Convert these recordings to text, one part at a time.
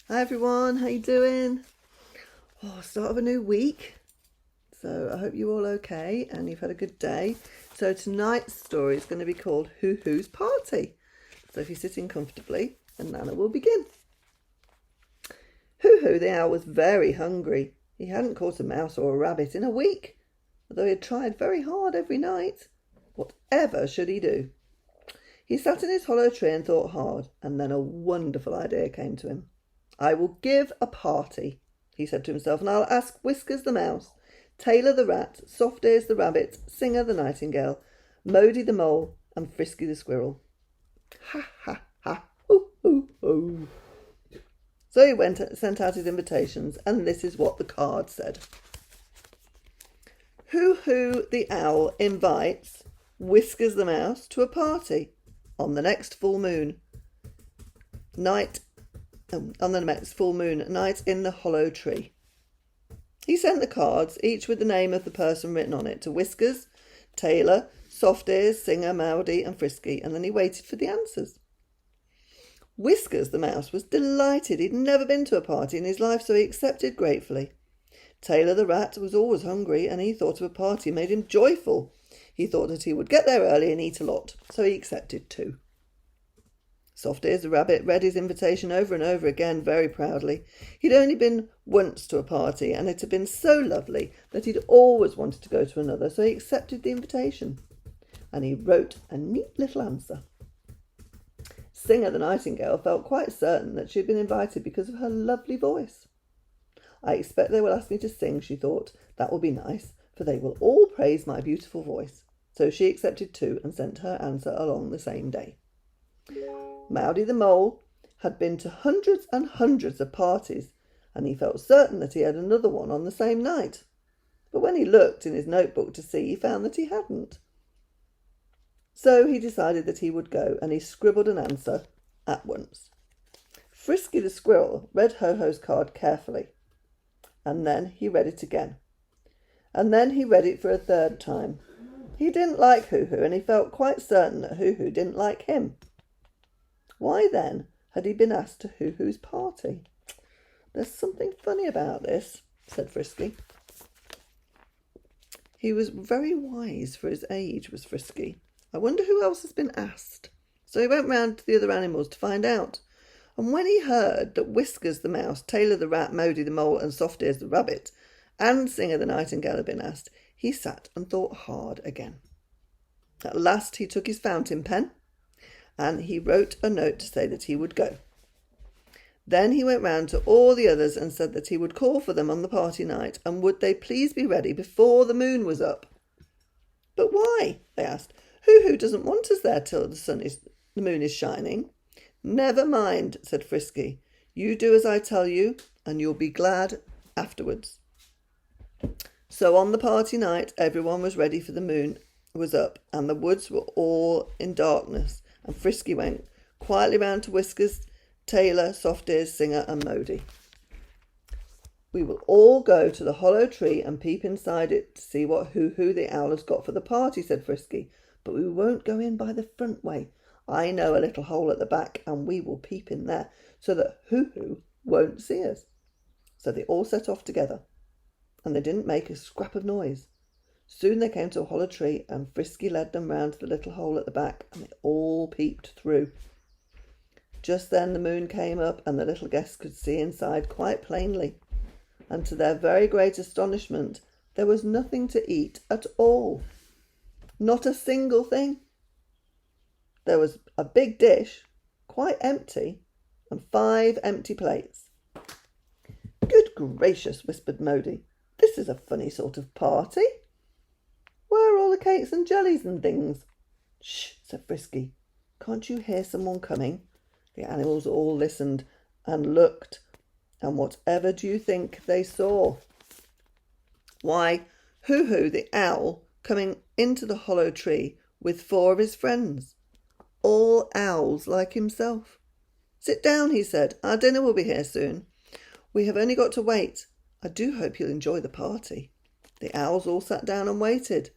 Hi everyone, how you doing? Start of a new week. So I hope you're all okay and you've had a good day. So tonight's story is going to be called Hoo Hoo's Party. So if you're sitting comfortably, and Nana will begin. Hoo Hoo the owl was very hungry. He hadn't caught a mouse or a rabbit in a week, although he had tried very hard every night. Whatever should he do? He sat in his hollow tree and thought hard, and then a wonderful idea came to him. I will give a party, he said to himself, and I'll ask Whiskers the mouse, Tailor the rat, Soft Ears the rabbit, Singer the nightingale, Modi the mole, and Frisky the squirrel. Ha ha ha, hoo hoo hoo. So he sent out his invitations, and this is what the card said. Hoo Hoo the owl invites Whiskers the mouse to a party on the next full moon night in the hollow tree. He sent the cards, each with the name of the person written on it, to Whiskers, Tailor, Soft Ears, Singer, Mowdy, and Frisky, and then he waited for the answers. Whiskers the mouse was delighted. He'd never been to a party in his life, so he accepted gratefully. Tailor the rat was always hungry, and he thought of a party made him joyful. He thought that he would get there early and eat a lot, so he accepted too. Soft Ears the rabbit read his invitation over and over again very proudly. He'd only been once to a party, and it had been so lovely that he'd always wanted to go to another, so he accepted the invitation. And he wrote a neat little answer. Singer the nightingale felt quite certain that she had been invited because of her lovely voice. I expect they will ask me to sing, she thought. That will be nice, for they will all praise my beautiful voice. So she accepted too and sent her answer along the same day. Mowdy the mole had been to hundreds and hundreds of parties, and he felt certain that he had another one on the same night. But when he looked in his notebook to see, he found that he hadn't. So he decided that he would go, and he scribbled an answer at once. Frisky the squirrel read Ho-Ho's card carefully, and then he read it again. And then he read it for a third time. He didn't like Hoo Hoo, and he felt quite certain that Hoo Hoo didn't like him. Why then had he been asked to Hoo Hoo's party? There's something funny about this, said Frisky. He was very wise for his age, was Frisky. I wonder who else has been asked. So he went round to the other animals to find out. And when he heard that Whiskers the mouse, Tailor the rat, Mowdy the mole, and Soft Ears the rabbit, and Singer the nightingale had been asked, he sat and thought hard again. At last he took his fountain pen, and he wrote a note to say that he would go. Then he went round to all the others and said that he would call for them on the party night, and would they please be ready before the moon was up. But why? They asked. Hoo doesn't want us there till the moon is shining. Never mind, said Frisky. You do as I tell you, and you'll be glad afterwards. So on the party night, everyone was ready for the moon was up, and the woods were all in darkness, and Frisky went quietly round to Whiskers, Tailor, Soft Ears, Singer, and Mowdy. We will all go to the hollow tree and peep inside it to see what Hoo Hoo the owl has got for the party, said Frisky. But we won't go in by the front way. I know a little hole at the back, and we will peep in there, so that Hoo Hoo won't see us. So they all set off together, and they didn't make a scrap of noise. Soon they came to a hollow tree, and Frisky led them round to the little hole at the back, and they all peeped through. Just then the moon came up, and the little guests could see inside quite plainly. And to their very great astonishment, there was nothing to eat at all. Not a single thing. There was a big dish, quite empty, and 5 empty plates. Good gracious, whispered Mowdy. This is a funny sort of party. Where are all the cakes and jellies and things? Shh, said Frisky. Can't you hear someone coming? The animals all listened and looked, and whatever do you think they saw? Why, Hoo Hoo the owl coming into the hollow tree with 4 of his friends, all owls like himself. Sit down, he said. Our dinner will be here soon. We have only got to wait. I do hope you'll enjoy the party. The owls all sat down and waited.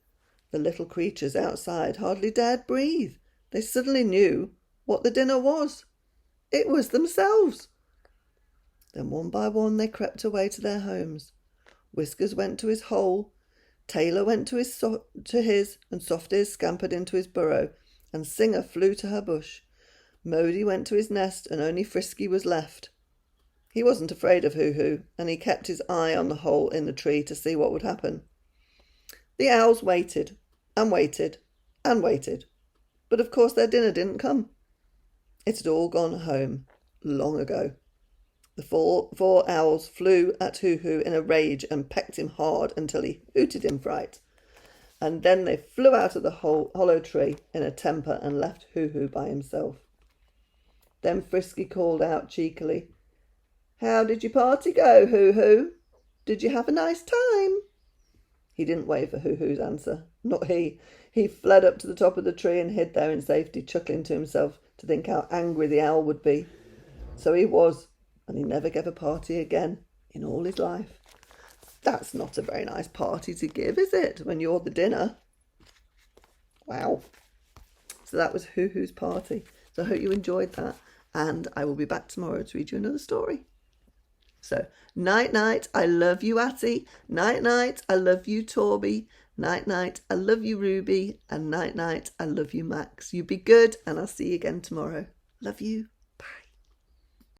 The little creatures outside hardly dared breathe. They suddenly knew what the dinner was. It was themselves. Then one by one they crept away to their homes. Whiskers went to his hole, Tailor went to his, and Soft Ears scampered into his burrow, and Singer flew to her bush. Modi went to his nest, and only Frisky was left. He wasn't afraid of Hoo-Hoo, and he kept his eye on the hole in the tree to see what would happen. The owls waited, and waited, and waited, but of course their dinner didn't come. It had all gone home long ago. The four owls flew at Hoo-Hoo in a rage and pecked him hard until he hooted in fright. And then they flew out of the hollow tree in a temper and left Hoo-Hoo by himself. Then Frisky called out cheekily, "How did your party go, Hoo-Hoo? Did you have a nice time?" He didn't wait for Hoo-Hoo's answer. Not he. He fled up to the top of the tree and hid there in safety, chuckling to himself to think how angry the owl would be. So he was, and he never gave a party again in all his life. That's not a very nice party to give, is it, when you're the dinner? Wow. So that was Hoo-Hoo's party. So I hope you enjoyed that, and I will be back tomorrow to read you another story. So, night-night, I love you, Atty. Night-night, I love you, Torby. Night-night, I love you, Ruby. And night-night, I love you, Max. You be good, and I'll see you again tomorrow. Love you.